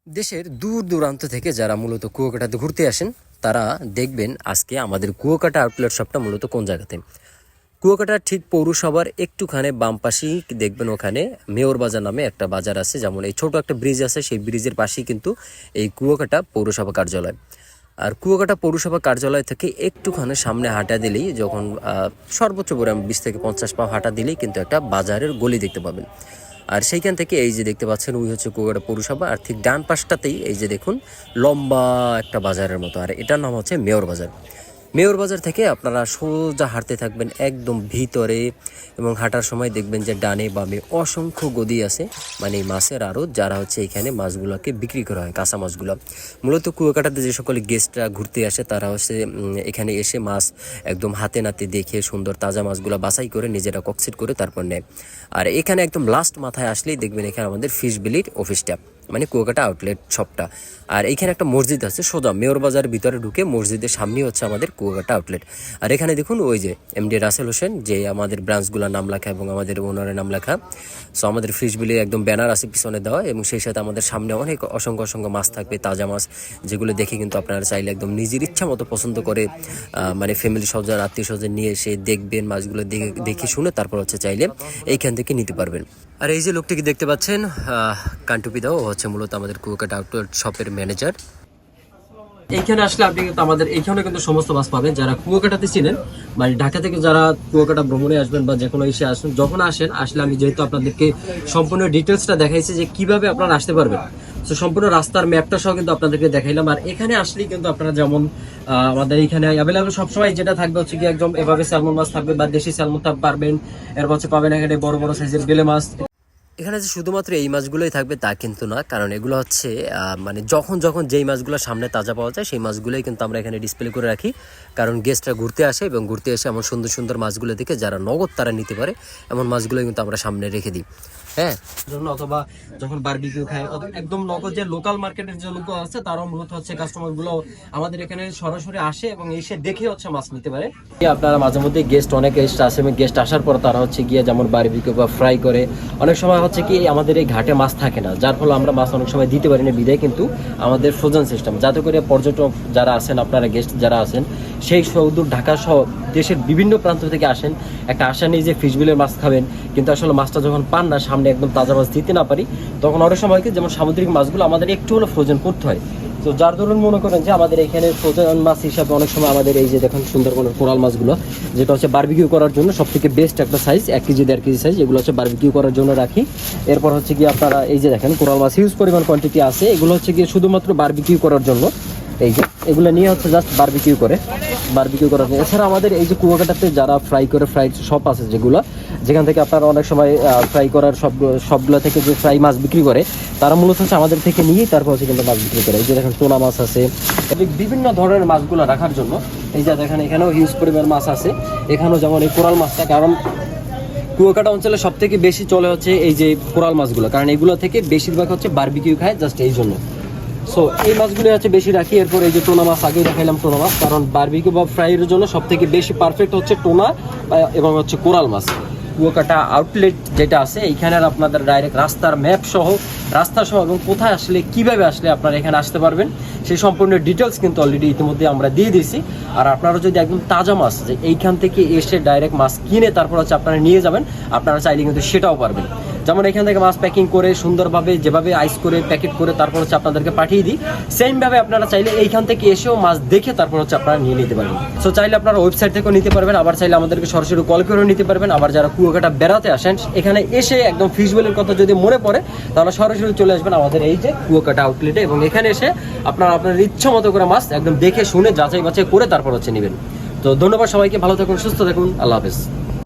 দেশের দূর দূরান্ত থেকে যারা মূলত কুয়াকাটাতে ঘুরতে আসেন তারা দেখবেন আজকে আমাদের কুয়াকাটা আউটলেট শপটা মূলত কোন জায়গাতে। কুয়াকাটার ঠিক পৌরসভার একটুখানে বাম পাশেই দেখবেন ওখানে মেয়র বাজার নামে একটা বাজার আছে, যেমন এই ছোট একটা ব্রিজ আছে, সেই ব্রিজের পাশেই কিন্তু এই কুয়াকাটা পৌরসভা কার্যালয়। আর কুয়াকাটা পৌরসভা কার্যালয় থেকে একটুখানি সামনে হাঁটা দিলেই, যখন সর্বোচ্চ করে 20 থেকে 50 পা হাঁটা দিলেই কিন্তু একটা বাজারের গলি দেখতে পাবেন। আর সেইখান থেকে এই যে দেখতে পাচ্ছেন ওই হচ্ছে কুয়াকাটা পৌরসভা, আর ঠিক ডান পাশটাতেই এই যে দেখুন লম্বা একটা বাজারের মতো, আর এটার নাম হচ্ছে মেয়র বাজার। মেয়র বাজার থেকে আপনারা সোজা হাঁটতে থাকবেন একদম ভিতরে, এবং হাঁটার সময় দেখবেন যে ডানে বামে অসংখ্য গদি আছে, মানে মাছের আড়ত, যারা হচ্ছে এখানে মাছগুলোকে বিক্রি করা হয়, কাঁচা মাছগুলো। মূলত কুয়াকাটাতে যে সকল গেস্টরা ঘুরতে আসে তারা হচ্ছে এখানে এসে মাছ একদম হাতে নাতে দেখে সুন্দর তাজা মাছগুলো বাছাই করে নিজেরা ককসিট করে তারপর নেয়। আর এখানে একদম লাস্ট মাথায় আসলেই দেখবেন এখানে আমাদের ফিশ বিলির অফিসটা, মানে কুয়াকাটা আউটলেট শপটা। আর এখানে একটা মসজিদ আছে, সোজা মেয়র বাজার ভিতরে ঢুকে মসজিদের সামনে হচ্ছে আমাদের কুয়াকাটা আউটলেট। আর এখানে দেখুন ওই যে এমডি রাসেল হোসেন, যে আমাদের ব্রাঞ্চগুলোর নাম লেখা এবং আমাদের ওনারের নাম লেখা। সো আমাদের ফিশ বিলে একদম ব্যানার আছে পিছনে দেওয়া, এবং সেই সাথে আমাদের সামনে অনেক অসংখ্য মাছ থাকবে, তাজা মাছ, যেগুলো দেখে কিন্তু আপনারা চাইলে একদম নিজের ইচ্ছা মতো পছন্দ করে মানে ফ্যামিলি স্বজন আত্মীয় স্বজন নিয়ে এসে দেখবেন, মাছগুলো দেখে শুনে তারপর হচ্ছে চাইলে এইখান থেকে নিতে পারবেন। আর এই যে লোকটিকে দেখতে পাচ্ছেন কান্টুপি দাও, হচ্ছে মূলত আমাদের কুয়াকাটা আউটলেট শপের ম্যানেজার। এইখানে আসলে আপনি কিন্তু আমাদের এইখানে কিন্তু সমস্ত মাছ পাবেন, যারা কুয়াকাটাতে ছিলেন, মানে ঢাকা থেকে যারা কুয়াকাটা ভ্রমণে আসবেন বা যে কোনো এসে আসেন, যখন আসলে আমি যেহেতু আপনাদেরকে সম্পূর্ণ ডিটেলসটা দেখাইছি যে কিভাবে আপনারা আসতে পারবেন, তো সম্পূর্ণ রাস্তার ম্যাপটা সহ কিন্তু আপনাদেরকে দেখাইলাম। আর এখানে আসলেই কিন্তু আপনারা যেমন আমাদের এখানে অ্যাভেলেবল সবসময় যেটা থাকবে হচ্ছে কি একদম এভাবে স্যালমন মাছ থাকবে বা দেশি স্যালমন পারবেন, এরপর হচ্ছে পাবেন এখানে বড় বড় সাইজের বেলে মাছ। এখানে যে শুধুমাত্র এই মাছগুলোই থাকবে তা কিন্তু না, কারণ এগুলো হচ্ছে মানে যখন যেই মাছগুলো সামনে তাজা পাওয়া যায় সেই মাছগুলোই কিন্তু আমরা এখানে ডিসপ্লে করে রাখি, কারণ গেস্টরা ঘুরতে আসে এবং ঘুরতে এসে এমন সুন্দর মাছগুলো দেখে যারা নগদ তারা নিতে পারে এমন মাছগুলো কিন্তু আমরা সামনে রেখে দিই। হ্যাঁ, জন্য অথবা যখন বারবিকিউ খায় একদম নগদ যে লোকাল মার্কেটের যে লোক আছে তারাও মূলত হচ্ছে কাস্টমার গুলো আমাদের এখানে সরাসরি আসে এবং এসে দেখে হচ্ছে মাছ নিতে পারে। আপনারা মাঝে মধ্যে গেস্ট অনেক গেস্ট আসে এবং গেস্ট আসার পর তারা হচ্ছে গিয়ে যেমন বারবিকিউ বা ফ্রাই করে, অনেক সময় হচ্ছে কি আমাদের এই ঘাটে মাছ থাকে না, যার ফলে আমরা মাছ অনেক সময় দিতে পারি না, বিদায় কিন্তু আমাদের ফ্রোজেন সিস্টেম, যাতে করে পর্যটক যারা আছেন, আপনারা গেস্ট যারা আছেন, সেই সৌদূর ঢাকা সহ দেশের বিভিন্ন প্রান্ত থেকে আসেন, একটা আশা নেই যে ফিশ বিলের মাছ খাবেন, কিন্তু আসলে মাছটা যখন পান না, সামনে একদম তাজা মাছ দিতে না পারি, তখন অনেক সময় কি যেমন সামুদ্রিক মাছগুলো আমাদের একটু হলো ফ্রোজেন করতে হয়। তো যার ধরুন মনে করেন যে আমাদের এখানে ফ্রোজেন মাছ হিসাবে অনেক সময় আমাদের এই যে দেখুন সুন্দরবনের কোরাল মাছগুলো, যেটা হচ্ছে বারবিকিউ করার জন্য সব থেকে বেস্ট একটা সাইজ, 1 কেজি 1.5 কেজি সাইজ, এগুলো হচ্ছে বারবিকিউ করার জন্য রাখি। এরপর হচ্ছে গিয়ে আপনারা এই যে দেখেন কোরাল মাছ হিউজ পরিমাণ কোয়ান্টিটি আছে, এগুলো হচ্ছে গিয়ে শুধুমাত্র বারবিকিউ করার জন্য, এই যে এগুলো নিয়ে হচ্ছে জাস্ট বারবিকিউ করার জন্য। এছাড়া আমাদের এই যে কুয়াকাটাতে যারা ফ্রাই শপ আছে, যেখান থেকে আপনারা অনেক সময় ফ্রাই করার সবগুলো থেকে যে ফ্রাই মাছ বিক্রি করে, তারা মূলত হচ্ছে আমাদের থেকে নিয়েই তারপর হচ্ছে কিন্তু মাছ বিক্রি করে। এই যে দেখেন টোনা মাছ আছে, বিভিন্ন ধরনের মাছগুলো রাখার জন্য। এই যে দেখেন এখানেও হিউজ পরিমাণ মাছ আছে, এখানেও যেমন এই কোরাল মাছটা, কারণ কুয়াকাটা অঞ্চলে সব থেকে বেশি চলে হচ্ছে এই যে কোরাল মাছগুলো, কারণ এগুলো থেকে বেশিরভাগ হচ্ছে বারবিকিউ খায়, জাস্ট এই জন্য। সো এই মাছগুলো হচ্ছে বেশি রাখি। এরপর এই যে টোনা মাছ, আগেই দেখাইলাম টোনা মাছ, কারণ বারবিকিউ বা ফ্রাইয়ের জন্য সব থেকে বেশি পারফেক্ট হচ্ছে টোনা এবং হচ্ছে কোরাল মাছ। কুয়াকাটা আউটলেট যেটা আছে এইখানে আপনাদের ডাইরেক্ট রাস্তা সহ এবং কোথায় আসলে কিভাবে আসলে আপনারা এখানে আসতে পারবেন সেই সম্পূর্ণ ডিটেলস কিন্তু অলরেডি ইতিমধ্যে আমরা দিয়ে দিয়েছি। আর আপনারা যদি একদম তাজা মাছ যে এইখান থেকে এসে ডাইরেক্ট মাছ কিনে তারপর হচ্ছে আপনারা নিয়ে যাবেন, আপনারা চাইলে কিন্তু সেটাও পারবেন। যেমন এখান থেকে মাছ প্যাকিং করে সুন্দরভাবে যেভাবে আইস করে প্যাকেট করে তারপর হচ্ছে আপনাদেরকে পাঠিয়ে দিই, সেমভাবে আপনারা চাইলে এইখান থেকে এসেও মাছ দেখে তারপর হচ্ছে আপনারা নিয়ে নিতে পারবেন। সো চাইলে আপনারা ওয়েবসাইট থেকেও নিতে পারবেন, আবার চাইলে আমাদেরকে সরাসরি কল করেও নিতে পারবেন। আবার যারা কুয়াকাটা বেড়াতে আসেন, এখানে এসে একদম ফিশ বিলের কথা যদি মনে পড়ে, তাহলে সরাসরি চলে আসবেন আমাদের এই যে কুয়াকাটা আউটলেটে, এবং এখানে এসে আপনারা আপনার ইচ্ছা মতো করে মাছ একদম দেখে শুনে যাচাই বাছাই করে তারপর হচ্ছে নেবেন। তো ধন্যবাদ সবাইকে, ভালো থাকুন, সুস্থ থাকুন, আল্লাহ হাফেজ।